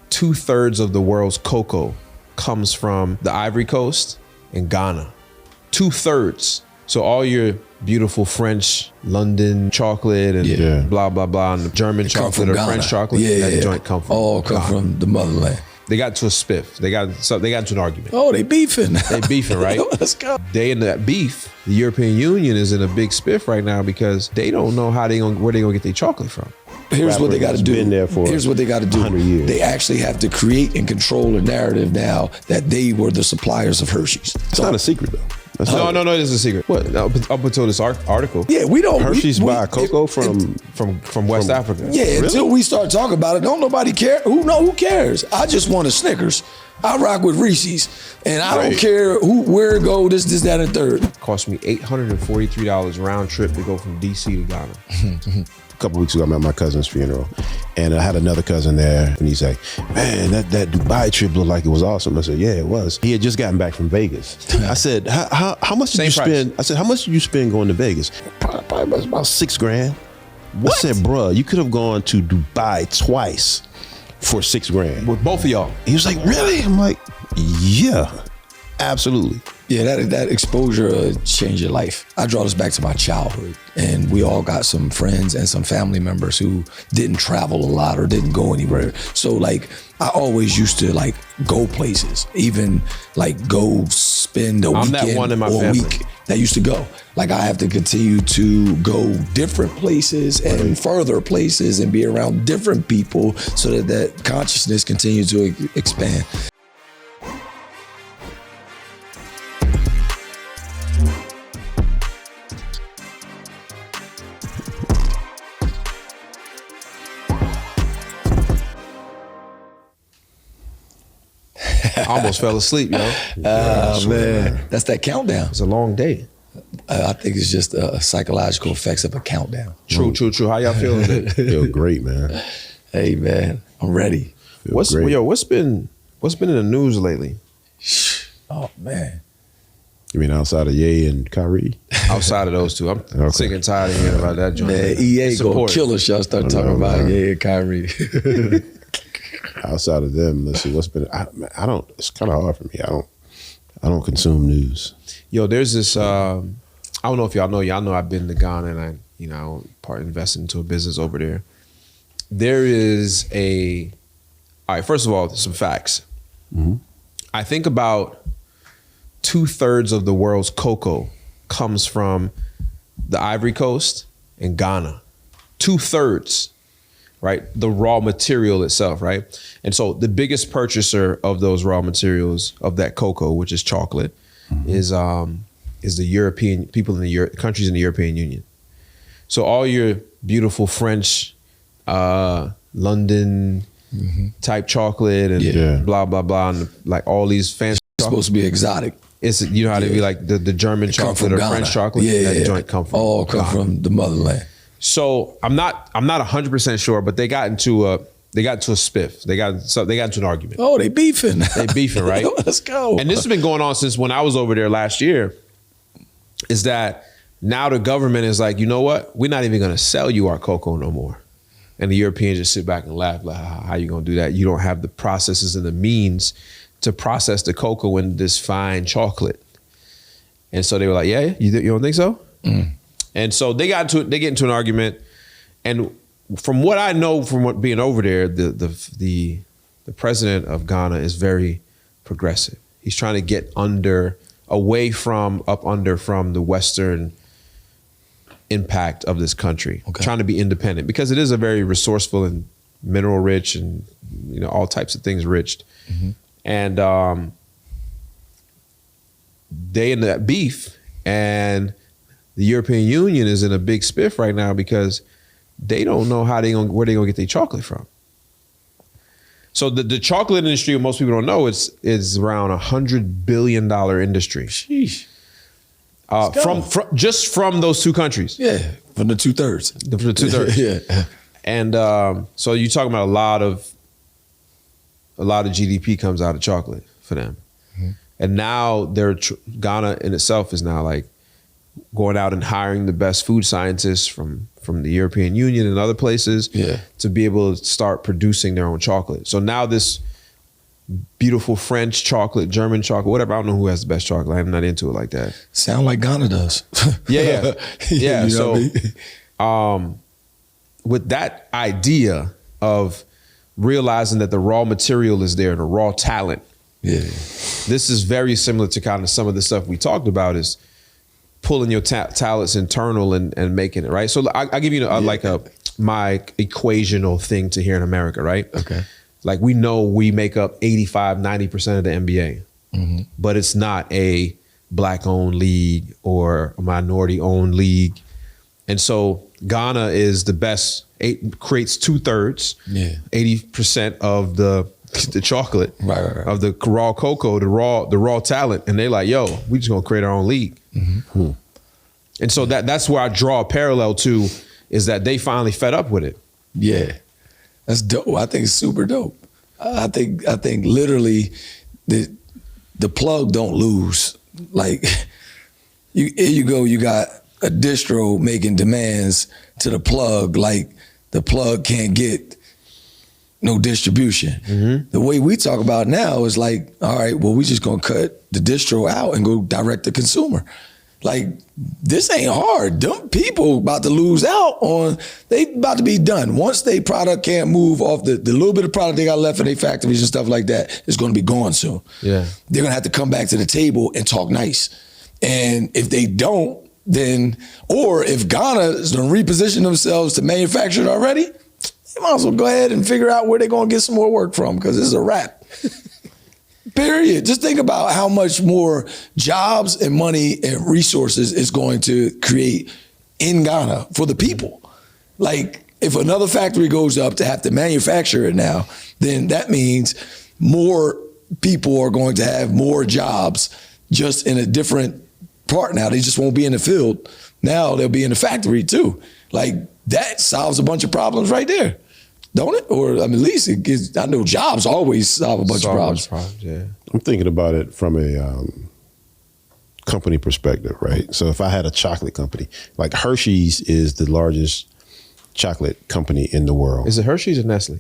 2/3 of the world's cocoa comes from the Ivory Coast and Ghana. 2/3. So all your beautiful French, London chocolate and blah, blah, blah, and the German chocolate or Ghana. French chocolate, that joint come from all come Ghana. from the motherland. They got into a spiff. They got into an argument. Oh, they beefing. They beefing, right? Let's go. They in that beef. The European Union is in a big spiff right now because they don't know where they gonna get their chocolate from. Here's what they got to do. Been there for Here's what they got to do. 100 years. They actually have to create and control a narrative now that they were the suppliers of Hershey's. It's not a secret though. That's No, it is a secret. What? Up until this article. Yeah, we don't. Hershey's buy cocoa from West Africa. Yeah, Really? until we start talking about it, don't nobody care. Who cares? I just want a Snickers. I rock with Reese's, and I don't care where it go. This, that, and third. Cost me $843 round trip to go from DC to Ghana. A couple weeks ago, I'm at my cousin's funeral, and I had another cousin there, and he's like, "Man, that Dubai trip looked like it was awesome." I said, "Yeah, it was." He had just gotten back from Vegas. I said, "How much did you spend?" I said, "How much did you spend going to Vegas?" Probably about $6,000. What? I said, "Bruh, you could have gone to Dubai twice for $6,000 with both of y'all." He was like, "Really?" I'm like, "Yeah, absolutely." Yeah, that exposure changed your life. I draw this back to my childhood, and we all got some friends and some family members who didn't travel a lot or didn't go anywhere. So like, I always used to like go places, even like go spend a weekend that one in my or a family. week that used to go. Like I have to continue to go different places and further places and be around different people so that consciousness continues to expand. I almost fell asleep, yo. Man, that's that countdown. It's a long day. I think it's just psychological effects of a countdown. True. How y'all feeling today? Feel great, man. Hey, man, I'm ready. What's been in the news lately? Oh, man. You mean outside of Ye and Kyrie? Outside of those two, I'm sick and tired of hearing about that joint. Man, EA gonna kill us. Y'all start talking about Ye and Kyrie. Outside of them, let's see what's been. I don't. It's kind of hard for me. I don't consume news. Yo, there's this. I don't know if y'all know. Y'all know I've been to Ghana and I invested into a business over there. There is all right. First of all, some facts. Mm-hmm. I think about 2/3 of the world's cocoa comes from the Ivory Coast and Ghana. 2/3. Right, the raw material itself, right? And so the biggest purchaser of those raw materials of that cocoa, which is chocolate, is the European people in the countries in the European Union. So all your beautiful French, London type chocolate and blah blah blah, and like all these fancy. It's supposed to be exotic. It's how to be like the German chocolate or French chocolate. That joint come from all come Ghana. from the motherland. So I'm not 100% sure, but they got into a spiff. They got into an argument. Oh, they beefing. They beefing, right? Let's go. And this has been going on since when I was over there last year. Is that now the government is like, you know what? We're not even going to sell you our cocoa no more. And the Europeans just sit back and laugh like, how you going to do that? You don't have the processes and the means to process the cocoa in this fine chocolate. And so they were like, yeah, you don't think so? Mm. And so they get into an argument, and from what I know from being over there, the president of Ghana is very progressive. He's trying to get away from the Western impact of this country, trying to be independent because it is a very resourceful and mineral rich and all types of things rich. Mm-hmm. And they in that beef, and the European Union is in a big spiff right now because they don't know where they're gonna get their chocolate from. So the chocolate industry, what most people don't know, is around $100 billion industry. Sheesh. From those two countries. Yeah, from the 2/3. From the 2/3. Yeah. And so you're talking about a lot of GDP comes out of chocolate for them. Mm-hmm. And now Ghana in itself is now like, going out and hiring the best food scientists from the European Union and other places to be able to start producing their own chocolate. So now this beautiful French chocolate, German chocolate, whatever, I don't know who has the best chocolate. I'm not into it like that. Sound like Ghana does. Yeah. You know what I mean? With that idea of realizing that the raw material is there, the raw talent. Yeah. This is very similar to kind of some of the stuff we talked about, is pulling your talents internal and making it, right? So I'll give you my equational thing to here in America, right? Okay. Like, we know we make up 85, 90% of the NBA, but it's not a black-owned league or a minority-owned league. And so Ghana is the best, creates 2/3, 80% of the chocolate, right. of the raw cocoa, the raw talent. And they're like, yo, we just gonna create our own league. And so that's where I draw a parallel to, is that they finally fed up with it. Yeah. That's dope. I think it's super dope. I think literally the plug don't lose. Like, here you go, you got a distro making demands to the plug, like the plug can't get no distribution. The way we talk about it now is like, all right, well, we just gonna cut the distro out and go direct to consumer. Like, this ain't hard. Them people about to lose out on, they about to be done. Once they product can't move off the little bit of product they got left in their factories and stuff like that, it's gonna be gone soon. Yeah. They're gonna have to come back to the table and talk nice. And if they don't, then, or if Ghana is gonna reposition themselves to manufacture it already, they might as well go ahead and figure out where they're gonna get some more work from, because this is a wrap. Period. Just think about how much more jobs and money and resources is going to create in Ghana for the people. Like, if another factory goes up to have to manufacture it now, then that means more people are going to have more jobs, just in a different part now. They just won't be in the field. Now they'll be in the factory too. Like, that solves a bunch of problems right there. Don't it? Or, I mean, at least it gives, I know jobs always solve a bunch of problems. Yeah. I'm thinking about it from a company perspective, right? So if I had a chocolate company, like Hershey's is the largest chocolate company in the world. Is it Hershey's or Nestle?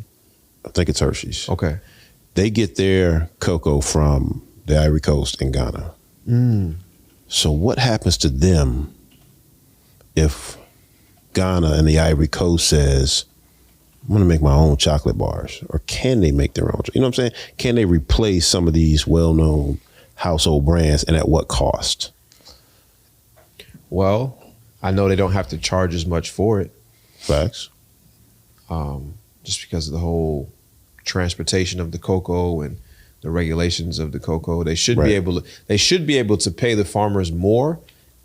I think it's Hershey's. Okay. They get their cocoa from the Ivory Coast in Ghana. So what happens to them if Ghana and the Ivory Coast says, I'm gonna make my own chocolate bars? Or can they make their own? You know what I'm saying? Can they replace some of these well-known household brands, and at what cost? Well, I know they don't have to charge as much for it. Facts. Just because of the whole transportation of the cocoa and the regulations of the cocoa, they should be able to pay the farmers more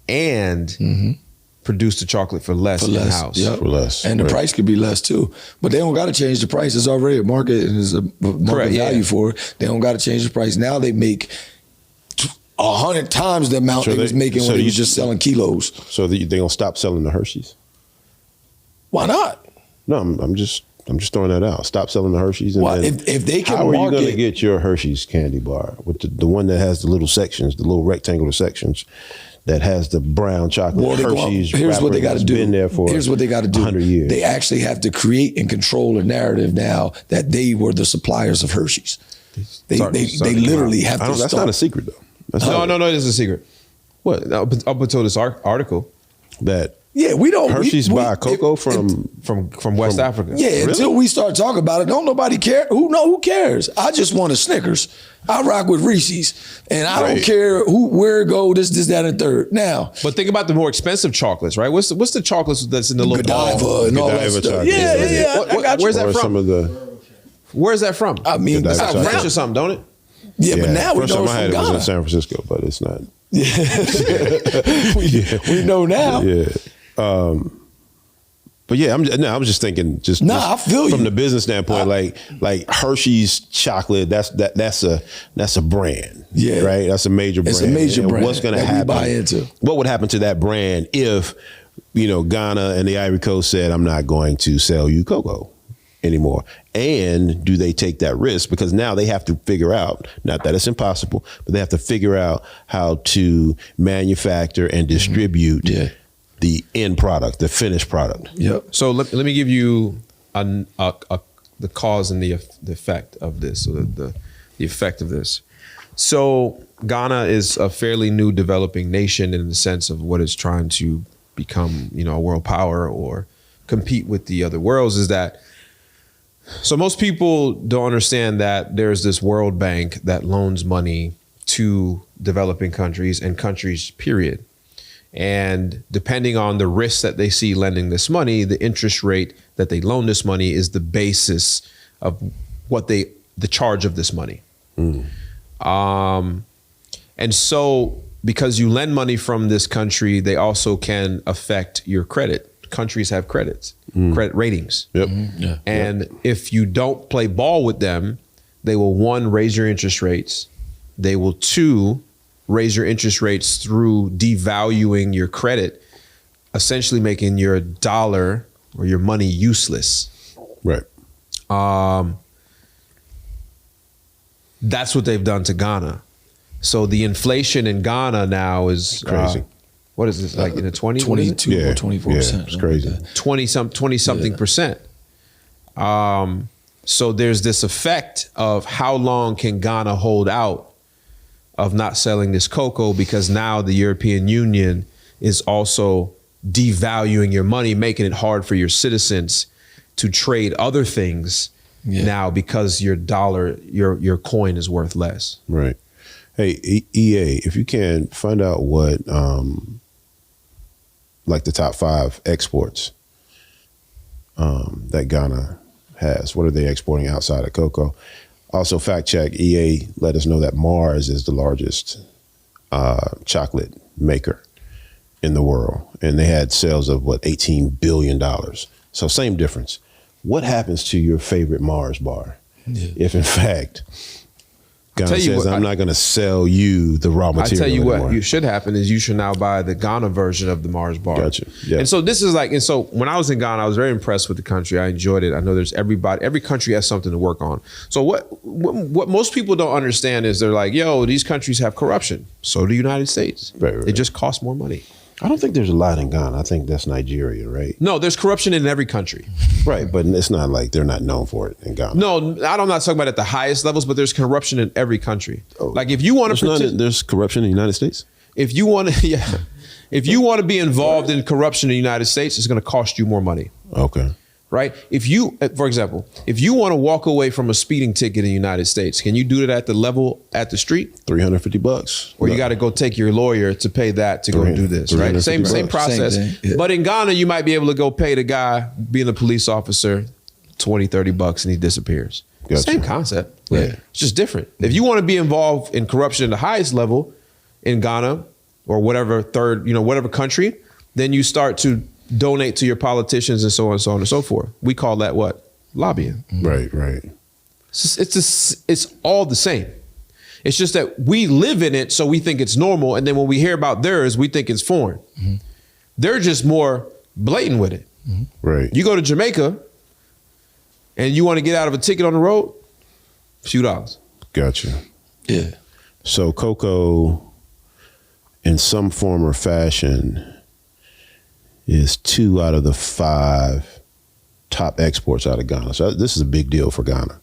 and produce the chocolate for less in-house. Yep. For less. And the price could be less too. But they don't got to change the price. It's already a market, and there's a market value for it. They don't got to change the price. Now they make 100 times the amount they was making when they was just selling kilos. So they gonna stop selling the Hershey's? Why not? No, I'm just throwing that out. Stop selling the Hershey's. And well, if they can how are you going to market, get your Hershey's candy bar with the one that has the little sections, the little rectangular sections that has the brown chocolate? Well, Hershey's. Here's what they got to do. Been there for here's what they got to do. 100 years. They actually have to create and control a narrative now that they were the suppliers of Hershey's. They literally have to. That's not a secret though. No, it is a secret. What? Up until this article, that. Yeah, we don't. Hershey's buy cocoa from West Africa. Yeah, really? Until we start talking about it, don't nobody care. Who cares? I just want a Snickers. I rock with Reese's, and I don't care where it go. This, that, and third. Now, but think about the more expensive chocolates, right? What's the chocolates that's in the little Godiva and all that stuff? Yeah. Where's that from? Where's that from? I mean, it's like French or something, don't it? Yeah, but now we know it's from Ghana. It was in San Francisco, but it's not. we know now. Yeah. But yeah, I was just thinking, I feel from you. the business standpoint, like Hershey's chocolate, that's a brand, right? That's a major brand. It's a major brand. What's going to happen? We buy into. What would happen to that brand if, Ghana and the Ivory Coast said, I'm not going to sell you cocoa? anymore? And do they take that risk? Because now they have to figure out, not that it's impossible, but they have to figure out how to manufacture and distribute the end product, the finished product. Yep. So let me give you the cause and the effect of this, or the effect of this. So Ghana is a fairly new developing nation in the sense of what it's trying to become, a world power or compete with the other worlds. Is that so? Most people don't understand that there's this World Bank that loans money to developing countries and countries, period. And depending on the risks that they see lending this money, the interest rate that they loan this money is the basis of what the charge of this money. And so because you lend money from this country, they also can affect your credit. Countries have credits, credit ratings. Yep. And if you don't play ball with them, they will, one, raise your interest rates. They will, two, raise your interest rates through devaluing your credit, essentially making your dollar or your money useless. Right. That's what they've done to Ghana. So the inflation in Ghana now is crazy. What is this, like in the 20s? 22 or 24%. It's crazy. 20 something percent. So there's this effect of how long can Ghana hold out of not selling this cocoa, because now the European Union is also devaluing your money, making it hard for your citizens to trade other things now because your dollar, your coin is worth less. Right. Hey, EA, if you can find out what, like the top 5 exports that Ghana has. What are they exporting outside of cocoa? Also, fact check, EA let us know that Mars is the largest chocolate maker in the world. And they had sales of, $18 billion. So same difference. What happens to your favorite Mars bar if, in fact, Ghana says, I'm not going to sell you the raw material I tell you anymore? what, you should happen is you should now buy the Ghana version of the Mars bar. Gotcha. Yeah. And so this is like, and so when I was in Ghana, I was very impressed with the country. I enjoyed it. I know there's every country has something to work on. So what most people don't understand is they're like, yo, these countries have corruption. So do the United States. Right. It just costs more money. I don't think there's a lot in Ghana. I think that's Nigeria, right? No, there's corruption in every country. Right, but it's not like they're not known for it in Ghana. No, I'm not talking about at the highest levels, but there's corruption in every country. Like if you want to, there's corruption in the United States. If you want to, if you want to be involved in corruption in the United States, it's going to cost you more money. Okay. Right? If you, for example, if you want to walk away from a speeding ticket in the United States, can you do it at the level at the street? $350. Or you got to go take your lawyer to pay that to go do this, right? Same process. Same But in Ghana, you might be able to go pay the guy being a police officer $20-$30 and he disappears. Gotcha. Same concept. Yeah. It's just different. If you want to be involved in corruption at the highest level in Ghana or whatever whatever country, then you start to donate to your politicians and so on and so forth. We call that what? Lobbying. Right. It's all the same. It's just that we live in it, so we think it's normal. And then when we hear about theirs, we think it's foreign. Mm-hmm. They're just more blatant with it. Mm-hmm. Right. You go to Jamaica and you want to get out of a ticket on the road, a few dollars. Gotcha. Yeah. So cocoa, in some form or fashion, is 2 out of the 5 top exports out of Ghana. So this is a big deal for Ghana.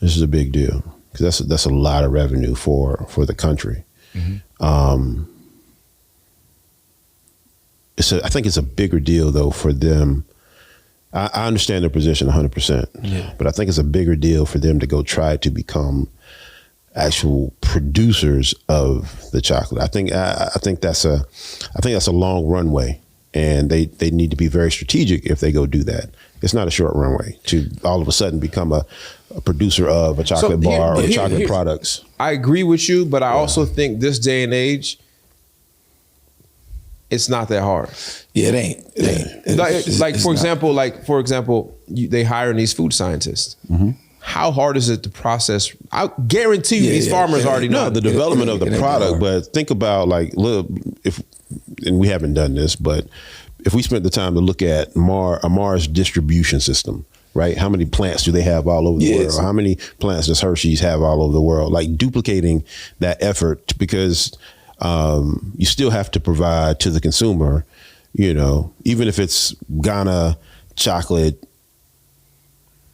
This is a big deal because that's a lot of revenue for the country. Mm-hmm. I think it's a bigger deal though for them. I understand their position 100%, but I think it's a bigger deal for them to go try to become actual producers of the chocolate. I think that's a long runway. And they need to be very strategic if they go do that. It's not a short runway to all of a sudden become a producer of a chocolate bar or chocolate products. I agree with you, but I also think this day and age, it's not that hard. Yeah, it ain't. For example, they hire these food scientists. Mm-hmm. How hard is it to process? I guarantee you these farmers already know. No, the development of the product, but think about and we haven't done this, but if we spent the time to look at a Mars distribution system, right? How many plants do they have all over the world? How many plants does Hershey's have all over the world? Like duplicating that effort, because you still have to provide to the consumer, you know, even if it's Ghana chocolate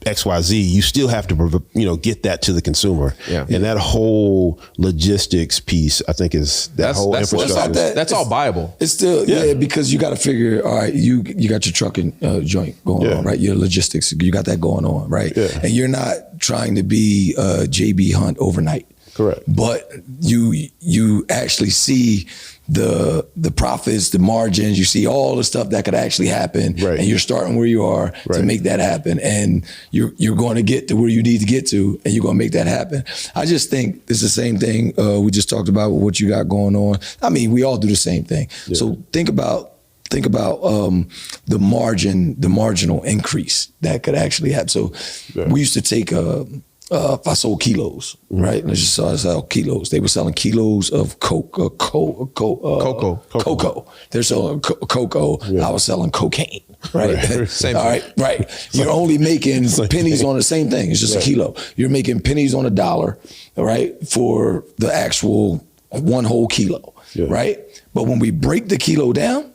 XYZ, you still have to, you know, get that to the consumer. Yeah. And that whole logistics piece, I think, is whole infrastructure. That's all viable. It's still, because you got to figure, all right, you got your trucking joint going on, right? Your logistics, you got that going on, right? Yeah. And you're not trying to be JB Hunt overnight. Correct. But you actually see the profits, the margins, you see all the stuff that could actually happen, right. And you're starting where you are to make that happen, and you're going to get to where you need to get to, and you're going to make that happen. I just think it's the same thing we just talked about with what you got going on. I mean, we all do the same thing. Yeah. So think about the marginal increase that could actually happen. So we used to take if I sold kilos, right? Let's just sell kilos. They were selling kilos of cocoa. They're selling cocoa. Yeah. I was selling cocaine, right? Same. All right. You're only making pennies on the same thing. It's just a kilo. You're making pennies on $1, right? For the actual one whole kilo, right? But when we break the kilo down,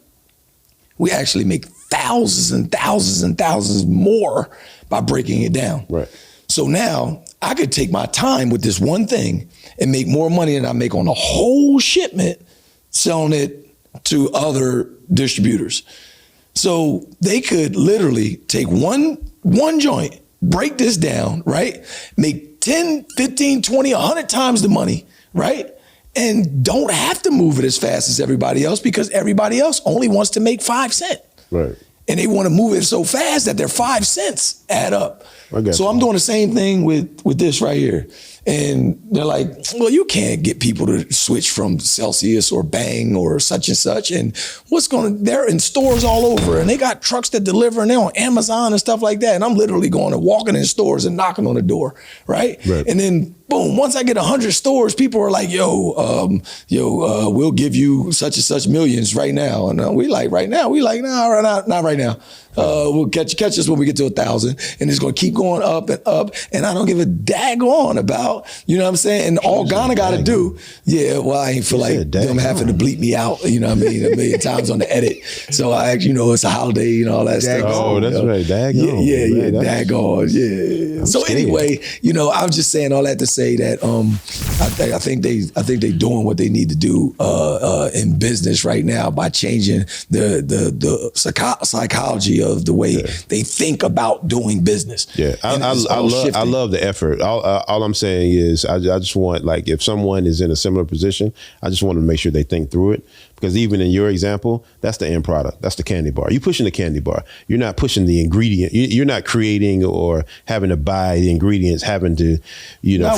we actually make thousands and thousands and thousands more by breaking it down. Right. So now I could take my time with this one thing and make more money than I make on a whole shipment selling it to other distributors. So they could literally take one joint, break this down, right? Make 10, 15, 20, 100 times the money, right? And don't have to move it as fast as everybody else, because everybody else only wants to make 5 cents. Right. And they want to move it so fast that their 5 cents add up. So I'm doing the same thing with this right here. And they're like, well, you can't get people to switch from Celsius or Bang or such and such. And they're in stores all over, and they got trucks that deliver, and they're on Amazon and stuff like that. And I'm literally going and walking in stores and knocking on the door, right? And then boom, once I get 100 stores, people are like, we'll give you such and such millions right now. And we like, right now? We like, no, not right now. We'll catch us when we get to 1,000, and it's going to keep going up and up. And I don't give a daggone about, you know what I'm saying? And all Ghana got to do, I ain't feel like them having to bleep me out, you know what I mean, a million times on the edit. So I actually, it's a holiday and all that stuff. Oh, that's right, daggone. Yeah, daggone, yeah. So anyway, I'm just saying all that to say that I think they doing what they need to do in business right now by changing the psychology of the way they think about doing business. Yeah, I love the effort. All I'm saying is I just want, like, if someone is in a similar position, I just want to make sure they think through it. Because even in your example, that's the end product. That's the candy bar. You're pushing the candy bar. You're not pushing the ingredient. You're not creating or having to buy the ingredients, having to,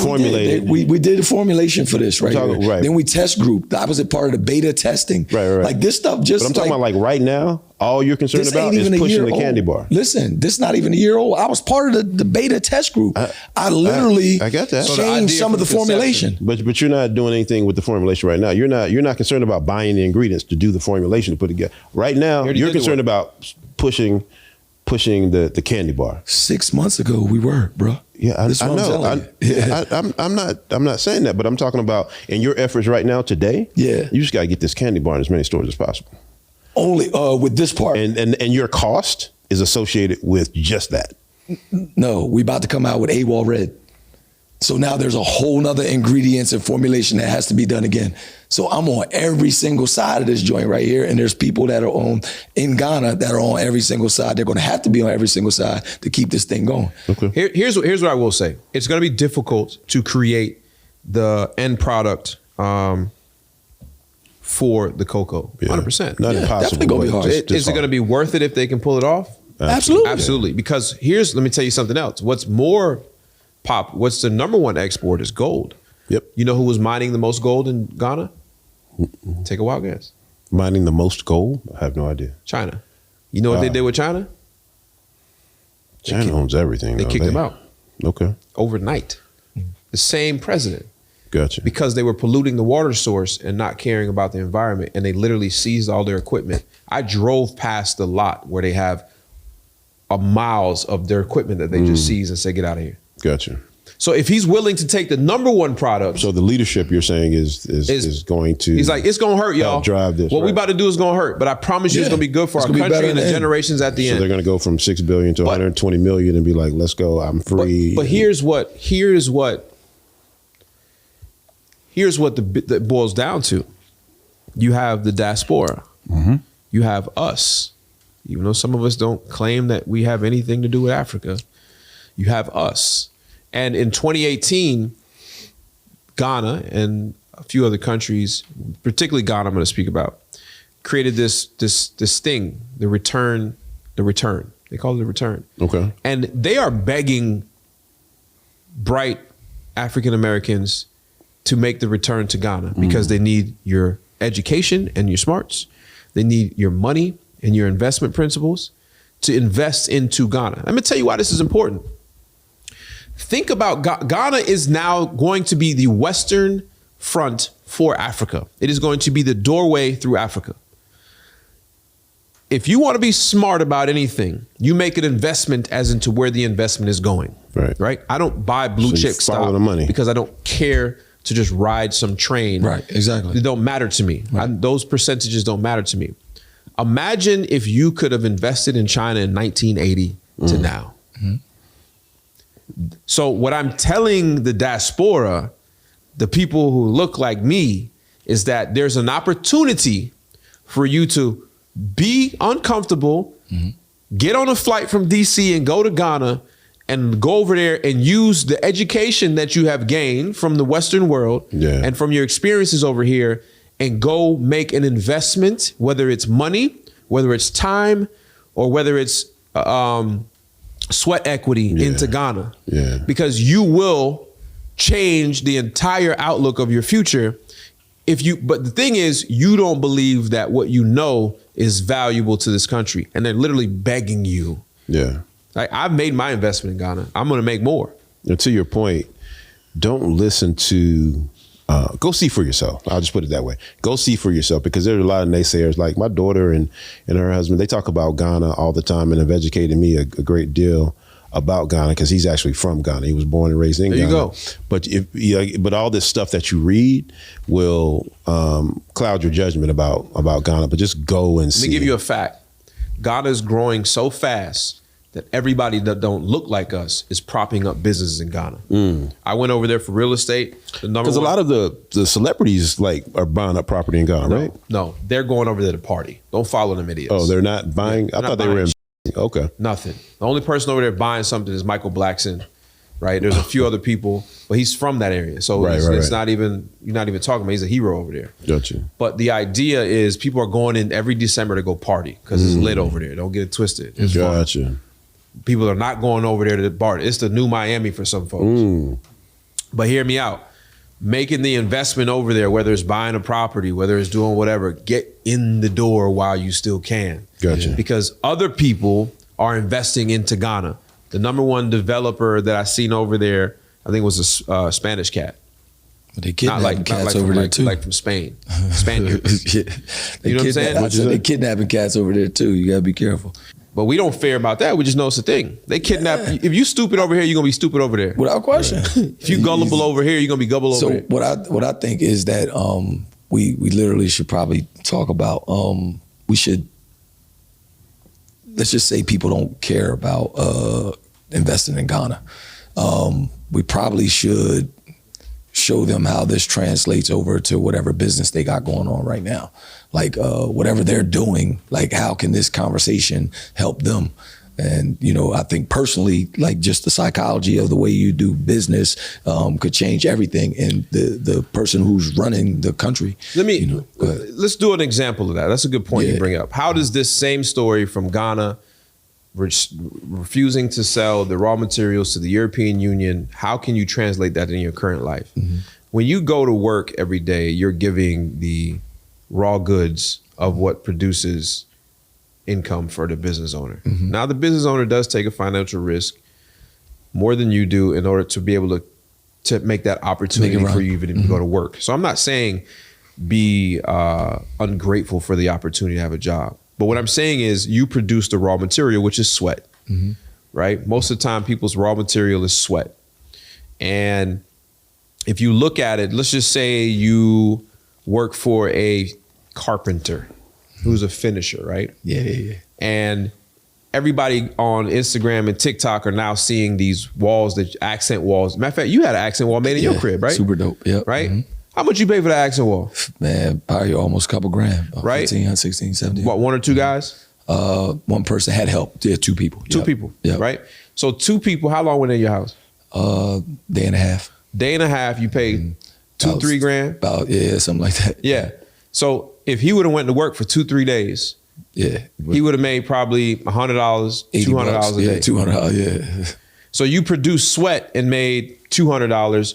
formulate it. We did a formulation for this, right? Then we test group. I was a part of the beta testing. Right. Like this stuff just. But I'm talking about like right now, all you're concerned about is pushing the candy bar. Listen, this is not even a year old. I was part of the beta test group. I literally I got that. changed some of the formulation. But you're not doing anything with the formulation right now. You're not concerned about buying the ingredients to do the formulation to put together. Right now, you're concerned about pushing the candy bar. 6 months ago, we were, bro. Yeah, I know. I'm not saying that, but I'm talking about in your efforts right now today. Yeah, you just got to get this candy bar in as many stores as possible. Only with this part, and your cost is associated with just that. No, we about to come out with AWOL Red. So now there's a whole nother ingredients and formulation that has to be done again. So I'm on every single side of this joint right here. And there's people that are in Ghana that are on every single side. They're going to have to be on every single side to keep this thing going. Okay. Here's what I will say. It's going to be difficult to create the end product for the cocoa. 100%. Not impossible. Definitely going to be hard. Is it going to be worth it if they can pull it off? Absolutely. Because let me tell you something else. What's the number one export is gold. Yep. You know who was mining the most gold in Ghana? Take a wild guess. Mining the most gold? I have no idea. China. You know what they did with China? China owns everything. They kicked them out. Okay. Overnight. The same president. Gotcha. Because they were polluting the water source and not caring about the environment, and they literally seized all their equipment. I drove past the lot where they have miles of their equipment that they just seized and say, get out of here. Gotcha. So if he's willing to take the number one product. So the leadership you're saying is going to. He's like, it's going to hurt, y'all. Drive this. What we about to do is going to hurt, but I promise you it's going to be good for our country and the generations at the end. So they're going to go from 6 billion to 120 million and be like, let's go. I'm free. But here's what that boils down to. You have the diaspora. You have us. Even though some of us don't claim that we have anything to do with Africa, you have us. And in 2018, Ghana and a few other countries, particularly Ghana, I'm going to speak about, created this thing, the return. They call it the return. Okay. And they are begging bright African Americans to make the return to Ghana because they need your education and your smarts. They need your money and your investment principles to invest into Ghana. Let me tell you why this is important. Think about Ghana is now going to be the Western front for Africa. It is going to be the doorway through Africa. If you want to be smart about anything, you make an investment as into where the investment is going. Right? I don't buy blue chip stock because I don't care to just ride some train. Right, exactly. It don't matter to me. Right. Those percentages don't matter to me. Imagine if you could have invested in China in 1980 to now. So what I'm telling the diaspora, the people who look like me, is that there's an opportunity for you to be uncomfortable, get on a flight from DC and go to Ghana and go over there and use the education that you have gained from the Western world and from your experiences over here and go make an investment, whether it's money, whether it's time, or whether it's sweat equity into Ghana. Because you will change the entire outlook of your future but the thing is, you don't believe that what you know is valuable to this country. And they're literally begging you. Like, I've made my investment in Ghana. I'm going to make more. And to your point, don't listen to, go see for yourself. I'll just put it that way. Go see for yourself, because there's a lot of naysayers. Like my daughter and her husband, they talk about Ghana all the time and have educated me a great deal about Ghana, because he's actually from Ghana. He was born and raised in Ghana. There you go. But all this stuff that you read will cloud your judgment about Ghana. But just go and see. Let me give you a fact. Ghana is growing so fast that everybody that don't look like us is propping up businesses in Ghana. I went over there for real estate. Because a lot of the celebrities are buying up property in Ghana, right? No, they're going over there to party. Don't follow them idiots. Oh, they're not buying? I thought they were in. Okay. Nothing. The only person over there buying something is Michael Blackson, right? There's a few other people, but he's from that area. So it's not even, you're not even talking about, he's a hero over there. Gotcha. But the idea is people are going in every December to go party because it's lit over there. Don't get it twisted. It's fun. People are not going over there to party. It's the new Miami for some folks. But hear me out. Making the investment over there, whether it's buying a property, whether it's doing whatever, get in the door while you still can. Gotcha. Because other people are investing into Ghana. The number one developer that I seen over there, I think was a Spanish cat. But they kidnapping cats over there too. Like from Spain. Spaniards. You know what I'm saying? They kidnapping cats over there too. You gotta be careful. But we don't fear about that. We just know it's a thing. They kidnap. If you stupid over here, you're gonna be stupid over there. Without question. If you gullible over here, you're gonna be gullible over there. So what I think is that we literally should probably talk about we should, let's just say people don't care about investing in Ghana. We probably should show them how this translates over to whatever business they got going on right now. Like whatever they're doing, like how can this conversation help them? And, I think personally, like just the psychology of the way you do business could change everything. And the person who's running the country. Let's do an example of that. That's a good point you bring up. How does this same story from Ghana refusing to sell the raw materials to the European Union, how can you translate that in your current life? When you go to work every day, you're giving the raw goods of what produces income for the business owner. Now the business owner does take a financial risk more than you do in order to be able to make that opportunity for you even to go to work. So I'm not saying be ungrateful for the opportunity to have a job. But what I'm saying is you produce the raw material, which is sweat. right? Most of the time, people's raw material is sweat. And if you look at it, let's just say you work for a carpenter who's a finisher, right? Yeah. And everybody on Instagram and TikTok are now seeing these walls, that accent walls. Matter of fact, you had an accent wall made in your crib, right? Super dope. Yeah. Right? How much you pay for the accent wall? Man, probably almost a couple grand. Right? 15, 16, 17. What, one or two guys? One person had help. Yeah, two people. Two people, Yeah. right? So two people, how long were they in your house? Day and a half. Day and a half, you paid $2-3 grand? About, yeah, something like that. Yeah. So if he would have went to work for 2-3 days, Yeah. he would have made probably $100, $200 a day. Yeah, $200, yeah. So you produced sweat and made $200.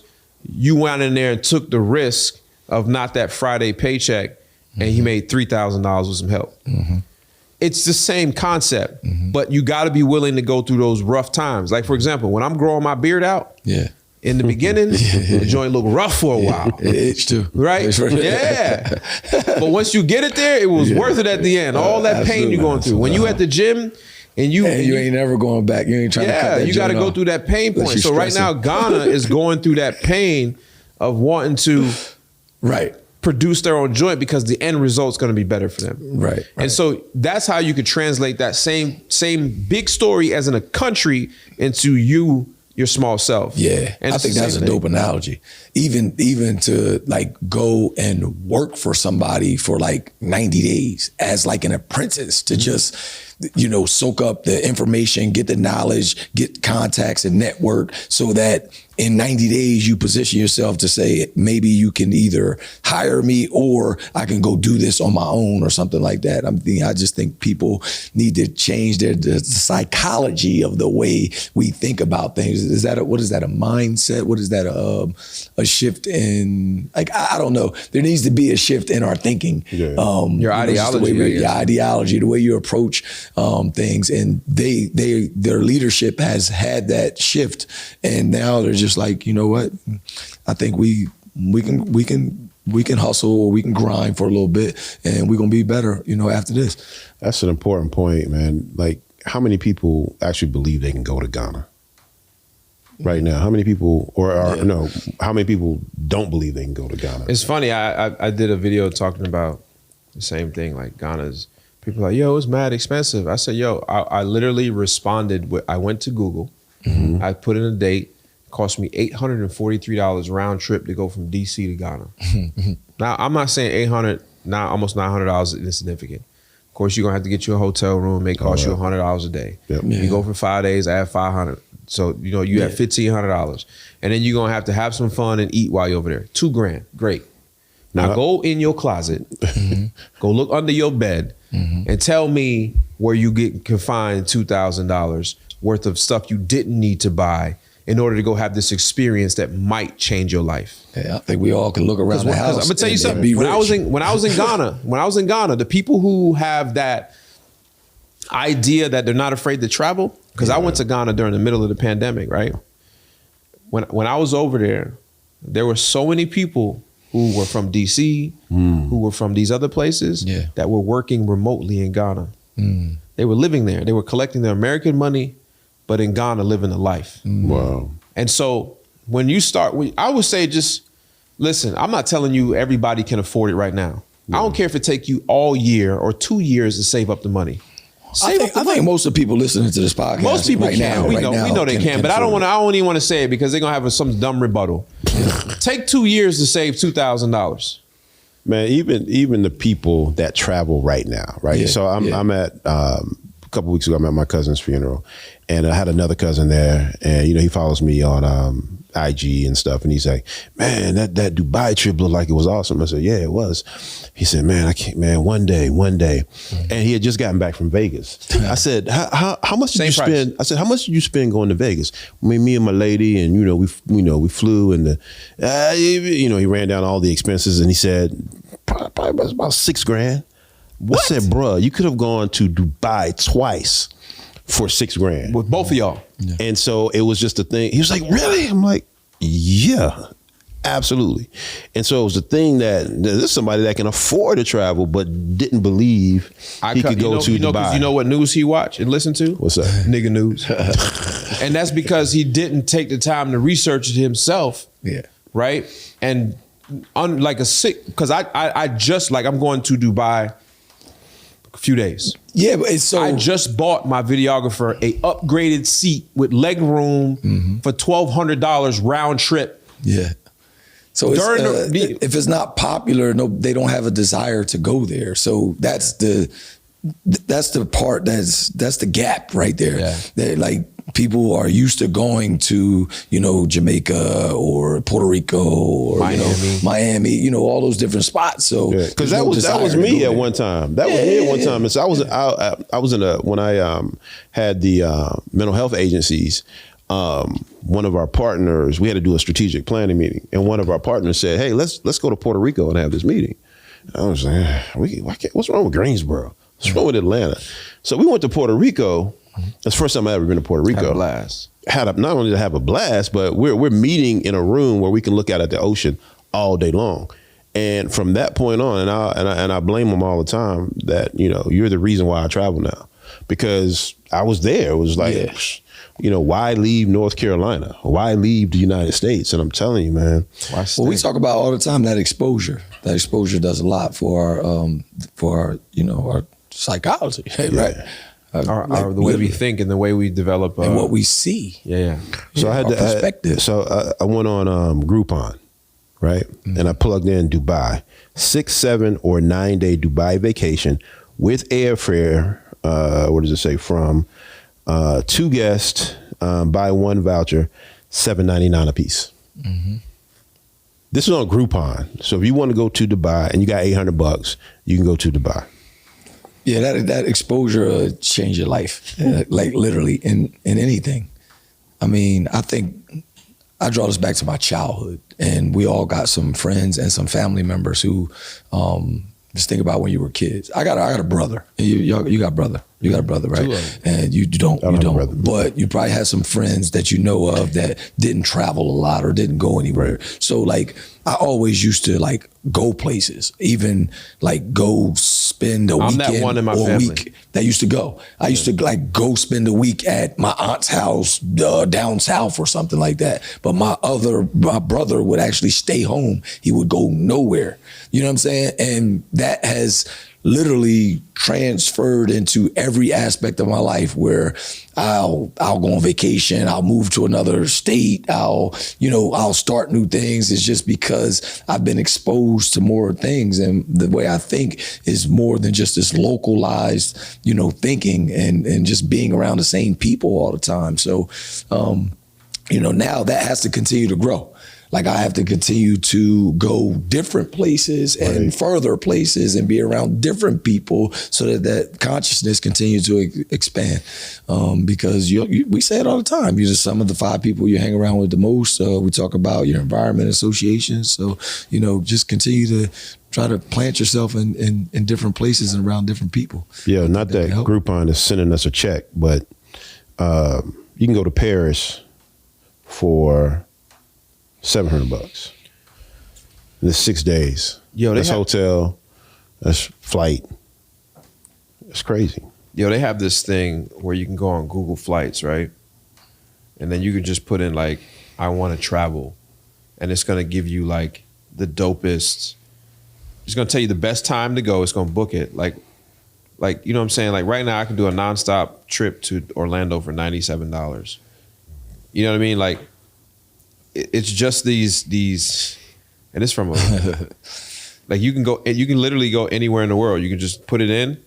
You went in there and took the risk of not that Friday paycheck, and he made $3,000 with some help. It's the same concept, but you got to be willing to go through those rough times. Like, for example, when I'm growing my beard out, Yeah. in the beginning, the joint looked rough for a while. It itched too. Right? Yeah. But once you get it there, it was worth it at the end. All that pain you're going through. When you at the gym and you ain't never going back. You ain't trying to cut that you got to go off. through that pain point. Unless So you're right now, stressing. Ghana is going through that pain of wanting to Right. produce their own joint because the end result's going to be better for them. Right. And so that's how you could translate that same big story as in a country into your small self. Yeah, And I it's the think that's a same dope thing. analogy. Even to like go and work for somebody for like 90 days as like an apprentice to just, soak up the information, get the knowledge, get contacts and network so that in 90 days you position yourself to say, maybe you can either hire me or I can go do this on my own or something like that. I just think people need to change the psychology of the way we think about things. What is that, a mindset? What is that, a shift in, like, I don't know. There needs to be a shift in our thinking. Yeah. Your ideology, Your ideology, the way you approach things. And their leadership has had that shift. And now they're just like, you know what? I think we can hustle or we can grind for a little bit and we're gonna be better, after this. That's an important point, man. Like, how many people actually believe they can go to Ghana right now? How many people, how many people don't believe they can go to Ghana? It's funny. I did a video talking about the same thing. Like, Ghana's people are like, yo, it's mad expensive. I said, yo, I literally responded with, I went to Google, I put in a date. Cost me $843 round trip to go from DC to Ghana. Now, I'm not saying $800, now almost $900 is insignificant. Of course, you're gonna have to get you a hotel room, may cost you $100 a day. Yep. Yeah. You go for 5 days, add $500. So, you have $1,500. And then you're gonna have some fun and eat while you're over there. $2 grand, great. Now go in your closet, go look under your bed, and tell me where you can find $2,000 worth of stuff you didn't need to buy in order to go have this experience that might change your life. Yeah, I think we all can look around the house. I'm gonna tell you and something. be When I was rich. in Ghana, the people who have that idea that they're not afraid to travel, because I went to Ghana during the middle of the pandemic, right? When I was over there were so many people who were from DC, who were from these other places that were working remotely in Ghana. They were living there. They were collecting their American money, but in Ghana living a life. Wow. And so when you start, I would say just, listen, I'm not telling you everybody can afford it right now. I don't care if it take you all year or 2 years to save up the money. I think most of the people listening to this podcast Most people right can. now, We know they can, but I don't even want to say it because they're gonna have some dumb rebuttal. Take 2 years to save $2,000. Man, even the people that travel right now, right? Yeah, So I'm at a couple weeks ago, I'm at my cousin's funeral, and I had another cousin there, and he follows me on IG and stuff, and he's like, man, that Dubai trip looked like it was awesome. I said, yeah, it was. He said, man, I can't, man, one day. And he had just gotten back from Vegas. I said, how much did you spend? I said, how much did you spend going to Vegas? Me and my lady, and we flew, and he ran down all the expenses, and he said, probably about $6 grand. What? I said, bruh, you could have gone to Dubai twice for $6 grand. With both of y'all. Yeah. And so it was just a thing. He was like, really? I'm like, yeah, Absolutely. And so it was the thing that this is somebody that can afford to travel, but didn't believe he could go to Dubai. You know what news he watched and listened to? What's that? Nigga news. And that's because he didn't take the time to research it himself. Yeah. Right? And like a sick, because I just, like, I'm going to Dubai a few days. Yeah, but it's so... I just bought my videographer a upgraded seat with leg room for $1,200 round trip. Yeah. So it's, if it's not popular, they don't have a desire to go there. So that's the part that's the gap right there. Yeah. That, like, people are used to going to, Jamaica or Puerto Rico or Miami, all those different spots. So because that was me at one time. That was me at one time. And so I was in when I had the mental health agencies. One of our partners, we had to do a strategic planning meeting, and one of our partners said, "Hey, let's go to Puerto Rico and have this meeting." I was like, "What's wrong with Greensboro? What's wrong with Atlanta?" So we went to Puerto Rico. That's the first time I've ever been to Puerto Rico. Had a blast. Not only to have a blast, but we're meeting in a room where we can look out at the ocean all day long. And from that point on, and I blame them all the time that you're the reason why I travel now, because I was there. It was like. Why leave North Carolina? Why leave the United States? And I'm telling you, man. Well, we talk about all the time that exposure. That exposure does a lot for our psychology, right? The way we think and the way we develop and what we see. Yeah. So I had perspective. I went on Groupon, right? And I plugged in Dubai, 6, 7, or 9 day Dubai vacation with airfare. What does it say? From 2 guests, buy 1 voucher, $7.99 a piece. This is on Groupon. So if you want to go to Dubai and you got $800, you can go to Dubai. Yeah, that exposure change your life, like literally in anything. I mean, I think I draw this back to my childhood, and we all got some friends and some family members who just think about when you were kids. I got a brother. You got brother. You got a brother, right? And you don't. But you probably had some friends that you know of that didn't travel a lot or didn't go anywhere. So like, I always used to like go places, even like go spend a weekend that one in my or a family. week that used to go. I used to like go spend a week at my aunt's house down south or something like that. But my brother would actually stay home. He would go nowhere. You know what I'm saying? And that has literally transferred into every aspect of my life, where I'll go on vacation, I'll move to another state, I'll start new things. It's just because I've been exposed to more things, and the way I think is more than just this localized, thinking and just being around the same people all the time. So, now that has to continue to grow. Like, I have to continue to go different places and further places and be around different people so that consciousness continues to expand. Because we say it all the time. You're just some of the 5 people you hang around with the most. We talk about your environment associations. So, just continue to try to plant yourself in different places and around different people. Yeah, not that Groupon is sending us a check, but you can go to Paris for $700. This 6 days. That's hotel, that's flight. It's crazy. They have this thing where you can go on Google Flights, right? And then you can just put in like, I want to travel, and it's gonna give you like the dopest. It's gonna tell you the best time to go. It's gonna book it. Like you know what I'm saying? Like right now, I can do a nonstop trip to Orlando for $97. You know what I mean? Like, it's just these, and it's from like you can literally go anywhere in the world. You can just put it in.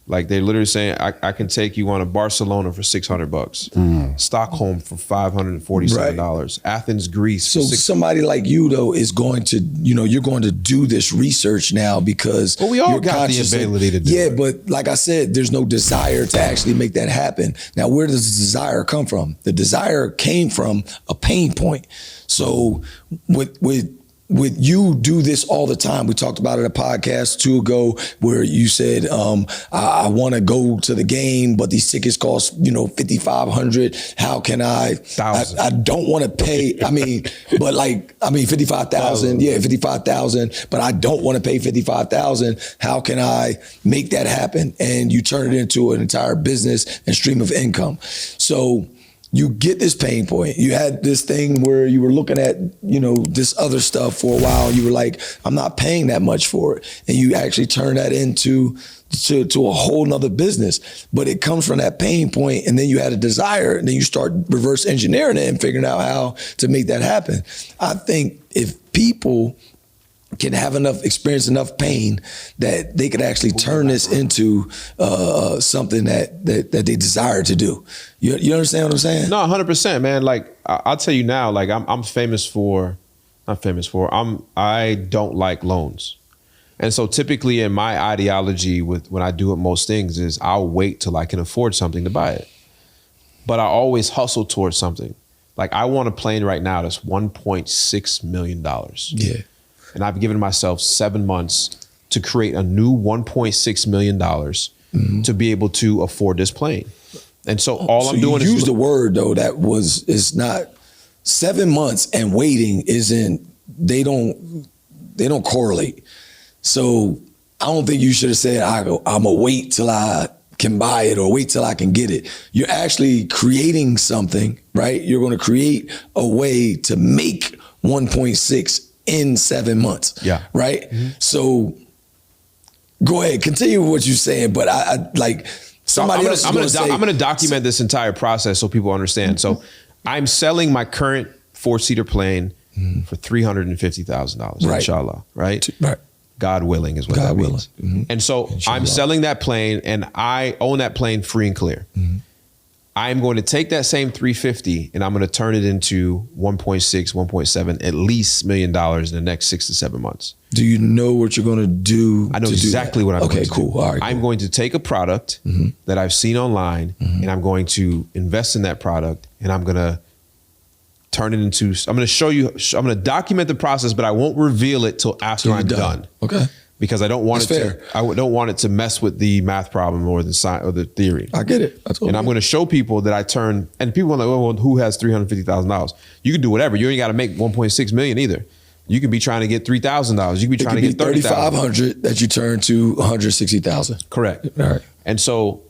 Like, they're literally saying, I can take you on to Barcelona for $600, Stockholm for $547, Athens, Greece. So somebody like you though is going to, you're going to do this research now because we all got the ability to do it. Yeah, but like I said, there's no desire to actually make that happen. Now, where does the desire come from? The desire came from a pain point. So with with you do this all the time. We talked about it a podcast 2 ago where you said, I want to go to the game, but these tickets cost, $5,500. How can I don't want to pay. But 55,000. Yeah, 55,000, but I don't want to pay 55,000. How can I make that happen? And you turn it into an entire business and stream of income. So you get this pain point. You had this thing where you were looking at, this other stuff for a while. You were like, I'm not paying that much for it. And you actually turn that into a whole nother business. But it comes from that pain point, and then you had a desire, and then you start reverse engineering it and figuring out how to make that happen. I think if people can have experience enough pain that they could actually turn this into something that they desire to do. You understand what I'm saying? No, 100%, man. Like I'll tell you now, like I don't like loans. And so typically in my ideology when I do it most things is I'll wait till I can afford something to buy it. But I always hustle towards something. Like I want a plane right now that's $1.6 million. Yeah. And I've given myself 7 months to create a new $1.6 million to be able to afford this plane. And so I'm doing is use the word though is not 7 months and waiting they don't correlate. So I don't think you should have said I'm gonna wait till I can buy it or wait till I can get it. You're actually creating something, right? You're going to create a way to make 1.6 in 7 months. Yeah. Right. Mm-hmm. So go ahead, continue with what you're saying, but I like somebody else. I'm going to document this entire process so people understand. Mm-hmm. So I'm selling my current 4-seater plane for $350,000, right. Inshallah. Right. Right. God willing is what God that willing. means. Mm-hmm. And so inshallah. I'm selling that plane and I own that plane free and clear. Mm-hmm. I'm going to take that same 350 and I'm going to turn it into 1.6, 1.7, at least $1 million in the next 6 to 7 months. Do you know what you're going to do? I know exactly what I'm going to do. Okay, cool. All right, I'm going to take a product that I've seen online and I'm going to invest in that product and I'm going to turn it into, I'm going to show you, I'm going to document the process, but I won't reveal it till after I'm done. Okay. Because I don't want I don't want it to mess with the math problem or the science or the theory. I get it. And I'm going to show people that I turn, and people are like, well, who has $350,000? You can do whatever. You ain't got to make 1.6 million either. You could be trying to get $3,000. You could be trying to get $3,500 that you turn to $160,000. Correct. All right. And so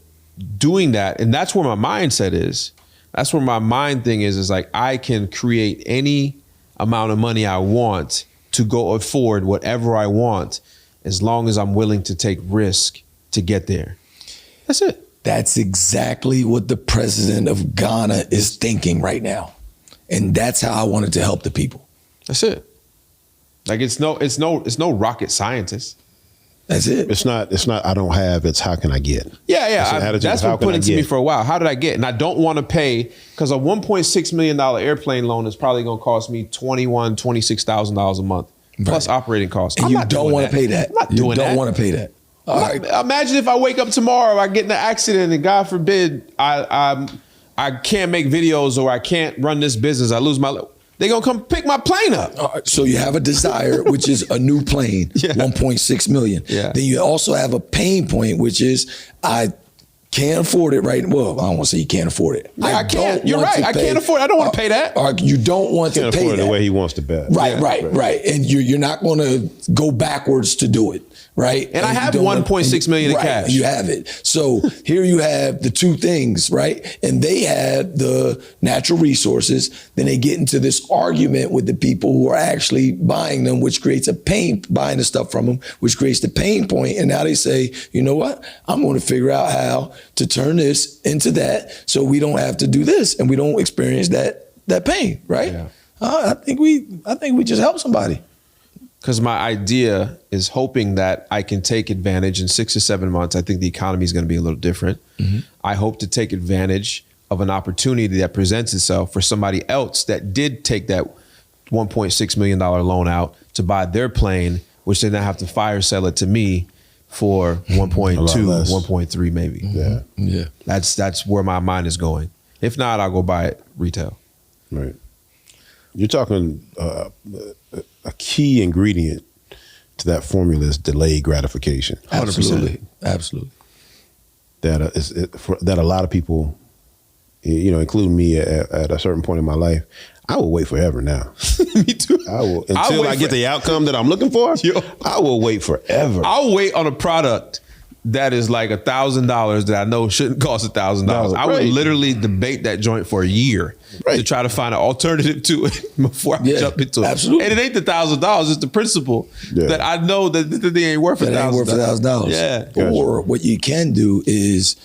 doing that, and that's where my mindset is. That's where my mind thing is like I can create any amount of money I want to go afford whatever I want, as long as I'm willing to take risk to get there. That's it. That's exactly what the president of Ghana is thinking right now. And that's how I wanted to help the people. That's it. Like it's no rocket scientist. That's it. It's not, I don't have, it's how can I get? Yeah. That's been put into me for a while. How did I get? And I don't want to pay, because a $1.6 million airplane loan is probably going to cost me $21,000, $26,000 a month. Plus operating costs. And you don't want to pay that. You don't want to pay that. All right. Imagine if I wake up tomorrow, I get in an accident, and God forbid, I can't make videos or I can't run this business. I lose my. They're gonna come pick my plane up. All right, so you have a desire, which is a new plane, 1.6 million. Yeah. Then you also have a pain point, which is I can't afford it right. Well, I don't want to say you can't afford it. I can't. You're right. I can't afford it. I don't want to pay that. You don't want to pay that. Can't afford it the way he wants to bet. Right. And you're not going to go backwards to do it. Right. And I have 1.6 million in cash. You have it. So here you have the two things, right? And they have the natural resources. Then they get into this argument with the people who are actually buying them, which creates buying the stuff from them, which creates the pain point. And now they say, you know what? I'm going to figure out how to turn this into that so we don't have to do this and we don't experience that pain, right? Yeah. I think we just help somebody. Because my idea is hoping that I can take advantage in 6 or 7 months. I think the economy is going to be a little different. Mm-hmm. I hope to take advantage of an opportunity that presents itself for somebody else that did take that $1.6 million loan out to buy their plane, which they now have to fire sell it to me for 1.2, 1.3 maybe. Yeah. That's where my mind is going. If not, I'll go buy it retail. Right. You're talking a key ingredient to that formula is delayed gratification. 100%. Absolutely. That a lot of people, including me at a certain point in my life, I will wait forever now. Me too. I will until I get the outcome that I'm looking for. I will wait forever. I'll wait on a product that is like $1,000 that I know shouldn't cost $1,000. I would literally debate that joint for a year to try to find an alternative to it before I jump into it. Absolutely. And it ain't the $1,000; it's the principle that I know that the thing ain't worth $1,000. Yeah. Or what you can do is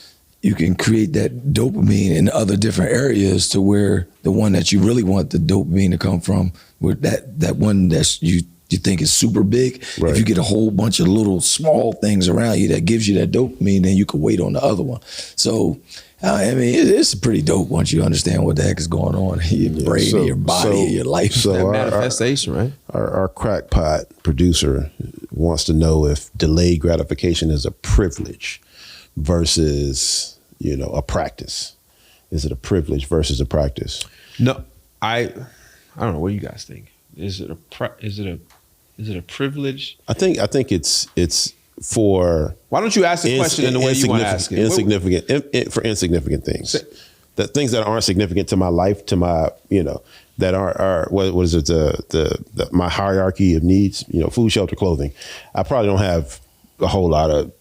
you can create that dopamine in other different areas to where the one that you really want the dopamine to come from, where that one that's you think is super big. If you get a whole bunch of little small things around you that gives you that dopamine, then you can wait on the other one. So, I mean, it's pretty dope once you understand what the heck is going on in your brain, in your body, in your life. So that manifestation, right? Our crackpot producer wants to know if delayed gratification is a privilege versus, a practice. Is it a privilege versus a practice? No, I don't know. What do you guys think? Is it a privilege? I think it's for. Why don't you ask the question in the way you want to ask it? For insignificant things, that things that aren't significant to my life, to my that are what is it the my hierarchy of needs? Food, shelter, clothing. I probably don't have a whole lot of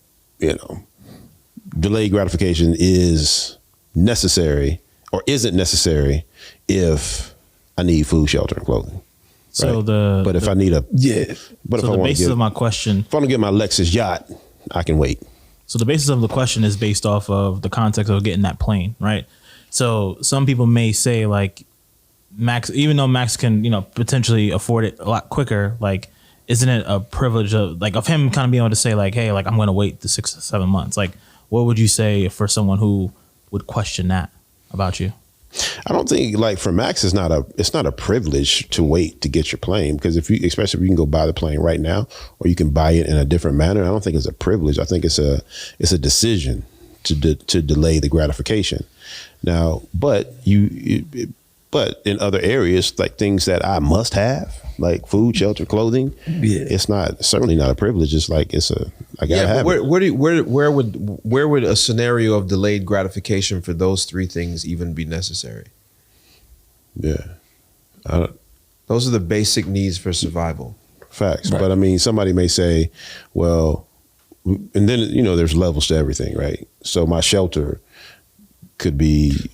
delayed gratification is necessary or isn't necessary if I need food, shelter, and clothing. So but if I need But so the basis of my question, if I want to get my Lexus yacht, I can wait. So the basis of the question is based off of the context of getting that plane, right? So some people may say like Max, even though Max can, potentially afford it a lot quicker, like, isn't it a privilege of him kind of being able to say like, hey, like I'm going to wait the 6 to 7 months? Like, what would you say for someone who would question that about you? I don't think for Max, it's not a privilege to wait to get your plane, because especially if you can go buy the plane right now, or you can buy it in a different manner. I don't think it's a privilege. I think it's a decision to delay the gratification. Now, but in other areas, like things that I must have, like food, shelter, clothing, it's certainly not a privilege. It's like I gotta have it. Where would a scenario of delayed gratification for those three things even be necessary? Yeah, those are the basic needs for survival. Facts, but I mean, somebody may say, well, and then there's levels to everything, right? So my shelter could be.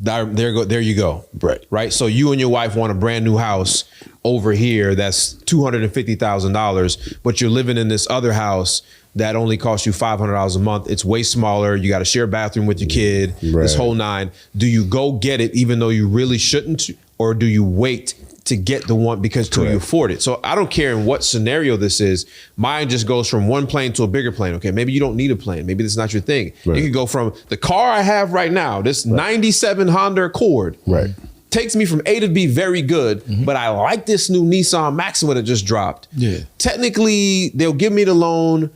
There you go. Right. So you and your wife want a brand new house over here that's $250,000, but you're living in this other house that only costs you $500 a month. It's way smaller. You got to share a bathroom with your kid. This whole nine. Do you go get it even though you really shouldn't, or do you wait to get the one because you afford it? So I don't care in what scenario this is. Mine just goes from one plane to a bigger plane. Okay, maybe you don't need a plane. Maybe this is not your thing. You can go from the car I have right now, this 97 Honda Accord. Takes me from A to B very good, but I like this new Nissan Maxima that just dropped. Technically, they'll give me the loan,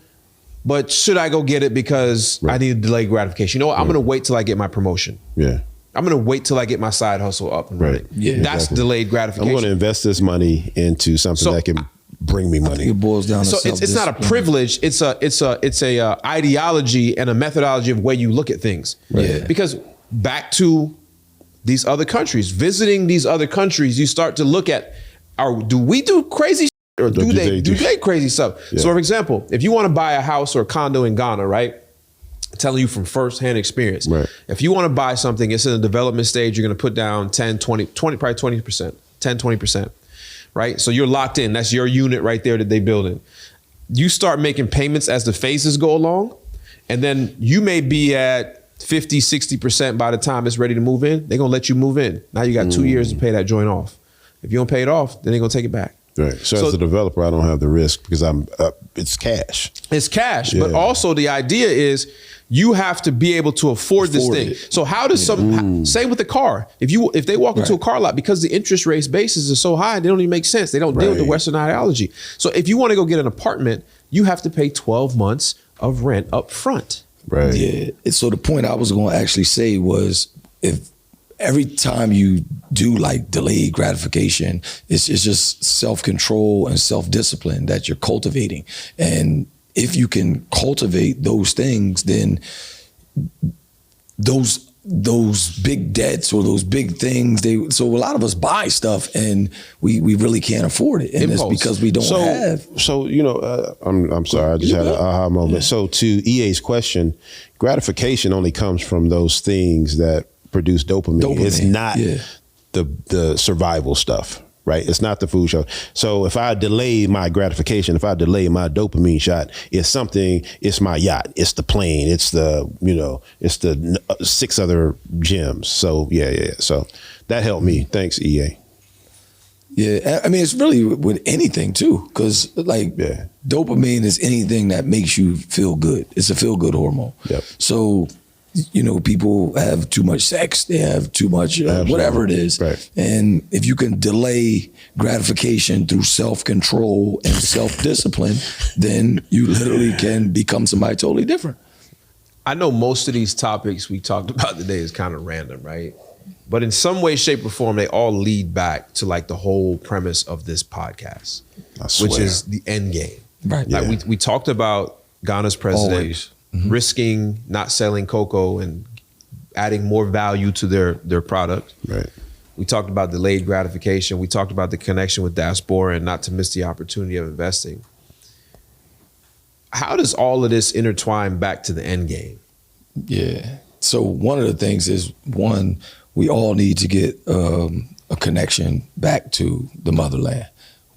but should I go get it because I need a delayed gratification? You know what? I'm going to wait till I get my promotion. I'm going to wait till I get my side hustle up and running. That's delayed gratification. I'm going to invest this money into something that can bring me money. It boils down to it's not a privilege. It's a ideology and a methodology of way you look at things. Because back to these other countries, visiting these other countries, you start to look at, do we do crazy shit or do they crazy stuff? So for example, if you want to buy a house or a condo in Ghana, right? Telling you from firsthand experience. If you want to buy something, it's in the development stage, you're going to put down 10, 20, probably 20%, 10, 20%, right? So you're locked in. That's your unit right there that they build in. You start making payments as the phases go along, and then you may be at 50, 60% by the time it's ready to move in. They're going to let you move in. Now you got 2 years to pay that joint off. If you don't pay it off, then they're going to take it back. So as a developer, I don't have the risk because it's cash. It's cash. But also the idea is you have to be able to afford this thing. So how does same with the car. If they walk into a car lot, because the interest rate basis is so high, they don't even make sense. They don't deal with the Western ideology. So if you want to go get an apartment, you have to pay 12 months of rent up front. So the point I was going to actually say was, if every time you do like delayed gratification, it's just self-control and self-discipline that you're cultivating. And if you can cultivate those things, then those big debts or those big things, so a lot of us buy stuff and we really can't afford it. And it's because we don't have. So, I'm sorry, I just had an aha moment. Yeah. So to EA's question, gratification only comes from those things that produce dopamine. It's not the survival stuff, right? It's not the food show. So if I delay my gratification, if I delay my dopamine shot, it's my yacht, it's the plane, it's the 6 other gyms. So yeah. So that helped me. Thanks, EA. Yeah, I mean, it's really with anything too, because dopamine is anything that makes you feel good. It's a feel good hormone. Yep. So, people have too much sex, they have too much whatever it is. Right. And if you can delay gratification through self-control and self-discipline, then you literally can become somebody totally different. I know most of these topics we talked about today is kind of random, right? But in some way, shape, or form, they all lead back to like the whole premise of this podcast, which is the end game. Right. Like we talked about Ghana's president always risking not selling cocoa and adding more value to their product. Right. We talked about delayed gratification. We talked about the connection with diaspora and not to miss the opportunity of investing. How does all of this intertwine back to the end game? Yeah. So one of the things is, one, we all need to get a connection back to the motherland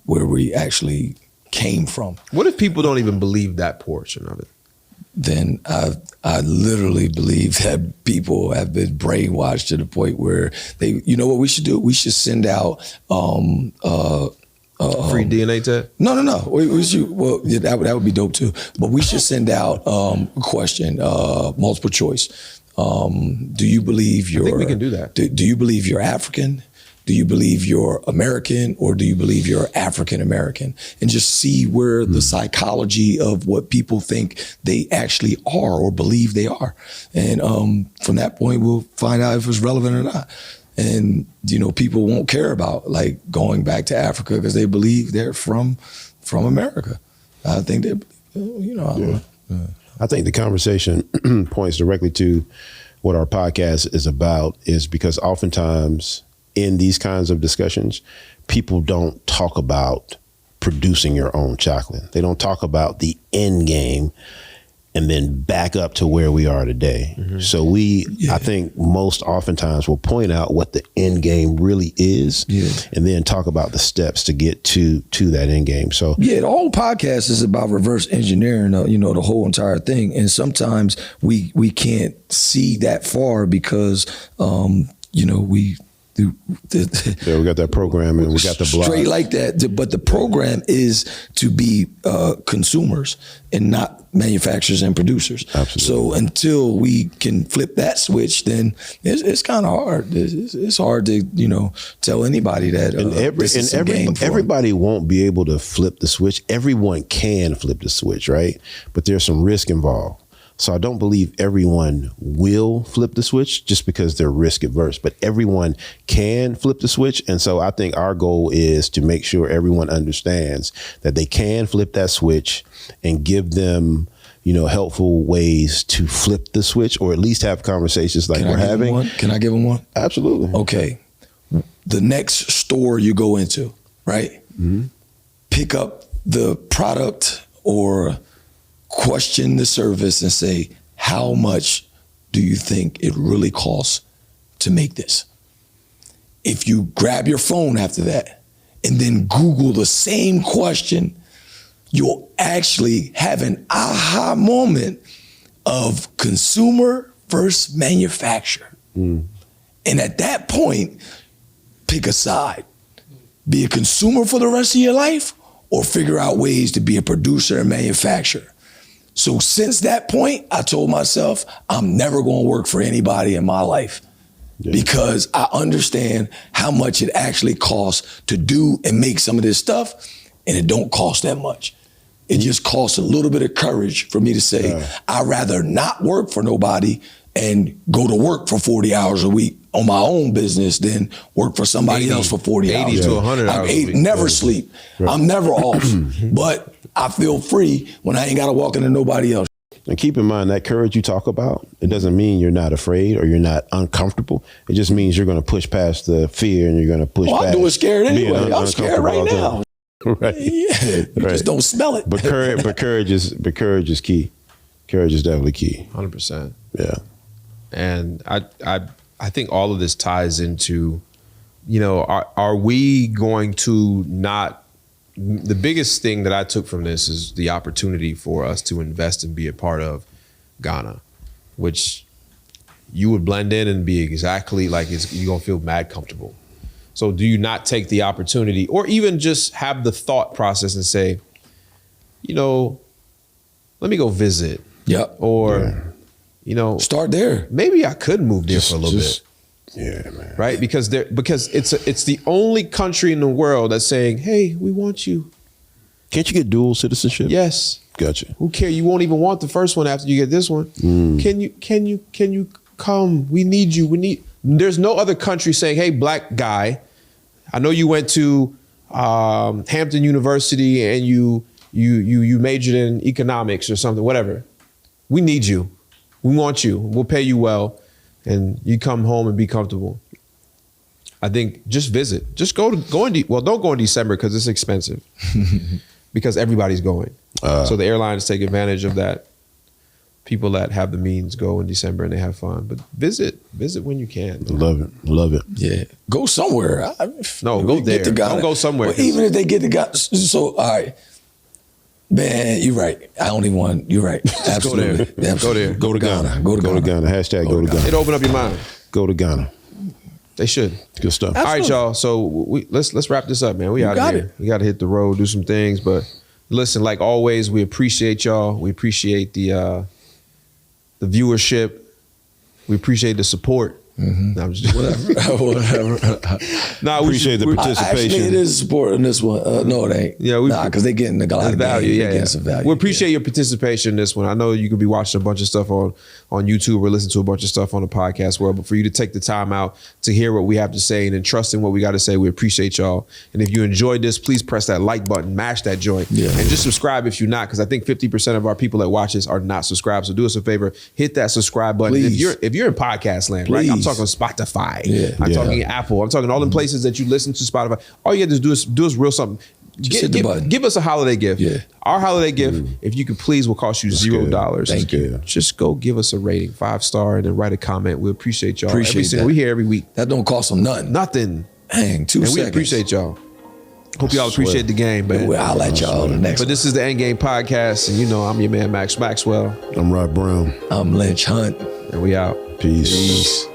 where we actually came from. What if people don't even believe that portion of it? Then I literally believe that people have been brainwashed to the point where they, you know what we should do? We should send out free DNA test? No. We should, well, yeah, that would be dope too. But we should send out a question, multiple choice. Do you believe you're? I think we can do that. Do you believe you're African? Do you believe you're American, or do you believe you're African American? And just see where the psychology of what people think they actually are or believe they are. And from that point, we'll find out if it's relevant or not. And, people won't care about like going back to Africa because they believe they're from America. I think they, I think the conversation points directly to what our podcast is about, is because oftentimes in these kinds of discussions, people don't talk about producing your own chocolate. They don't talk about the end game and then back up to where we are today. Mm-hmm. So I think most oftentimes will point out what the end game really is, and then talk about the steps to get to that end game. So the whole podcast is about reverse engineering, the whole entire thing. And sometimes we can't see that far because, we got that program and we got the blog. Straight like that. But the program is to be consumers and not manufacturers and producers. Absolutely. So until we can flip that switch, then it's kind of hard. It's hard to tell anybody that. Everybody won't be able to flip the switch. Everyone can flip the switch, right? But there's some risk involved. So I don't believe everyone will flip the switch just because they're risk averse, but everyone can flip the switch. And so I think our goal is to make sure everyone understands that they can flip that switch and give them, helpful ways to flip the switch, or at least have conversations like we're having. Can I give them one? Absolutely. Okay. The next store you go into, right? Mm-hmm. Pick up the product or question the service and say, how much do you think it really costs to make this? If you grab your phone after that and then Google the same question, you'll actually have an aha moment of consumer versus manufacturer. Mm. And at that point, pick a side. Be a consumer for the rest of your life, or figure out ways to be a producer and manufacturer. So since that point, I told myself, I'm never going to work for anybody in my life, because I understand how much it actually costs to do and make some of this stuff, and it don't cost that much. It just costs a little bit of courage for me to say, I'd rather not work for nobody and go to work for 40 hours a week on my own business than work for somebody 80 else for 40 hours. 80 to 100 I'm hours a week. never sleep. I'm never off. But I feel free when I ain't got to walk into nobody else. And keep in mind that courage you talk about, it doesn't mean you're not afraid or you're not uncomfortable. It just means you're going to push past the fear and you're going to push past. I'm doing scared being anyway. I'm scared right now. Right. Yeah, you just don't smell it. But courage is key. Courage is definitely key. 100%. Yeah. And I think all of this ties into, are we going to not, the biggest thing that I took from this is the opportunity for us to invest and be a part of Ghana, which you would blend in and be exactly like you're going to feel mad comfortable. So do you not take the opportunity or even just have the thought process and say, let me go visit. Yep. Or, start there. Maybe I could move there for a little bit. Yeah, man. Right? Because it's the only country in the world that's saying, hey, we want you. Can't you get dual citizenship? Yes. Gotcha. Who cares? You won't even want the first one after you get this one. Can you come? We need you. There's no other country saying, hey, black guy, I know you went to Hampton University and you majored in economics or something, whatever. We need you. We want you. We'll pay you well. And you come home and be comfortable. I think just visit. Just don't go in December because it's expensive. Because everybody's going. So the airlines take advantage of that. People that have the means go in December and they have fun. But visit when you can. Love it. Yeah. Go somewhere. No, go there. Don't go somewhere. Well, even if they get to Ghana. So, all right. Man, you're right. I only want. You're right. Absolutely. Go there. Go there. Go to Ghana. Go to Ghana. Hashtag go to Ghana. It'll open up your mind. Go to Ghana. They should. Good stuff. All right, y'all. So let's wrap this up, man. We out of here. We got to hit the road, do some things. But listen, like always, we appreciate y'all. We appreciate the viewership. We appreciate the support. No, I'm just Whatever. Nah, appreciate the participation. Actually, it is support in this one. No, it ain't. Yeah, because they're getting a lot of value. They're getting some value. We appreciate your participation in this one. I know you could be watching a bunch of stuff on YouTube or listening to a bunch of stuff on the podcast world, but for you to take the time out to hear what we have to say and then trust in what we got to say, we appreciate y'all. And if you enjoyed this, please press that like button, mash that joint, and just subscribe if you're not, because I think 50% of our people that watch this are not subscribed. So do us a favor, hit that subscribe button. If you're in podcast land, right? I'm talking Spotify. I'm talking Apple. I'm talking all them places that you listen to Spotify. All you have to do is real something. Hit the button. Give us a holiday gift. Yeah. Our holiday gift, if you could please, will cost you $0. Thank you. Just go give us a rating, 5-star, and then write a comment. We appreciate y'all. We here every week. That don't cost them nothing. Nothing. Dang, 2 seconds. We appreciate y'all. Hope y'all appreciate the game, man. I'll let y'all the next one. But this is the Endgame podcast, and I'm your man, Max Maxwell. I'm Rod Brown. I'm Lynch Hunt. And we out. Peace.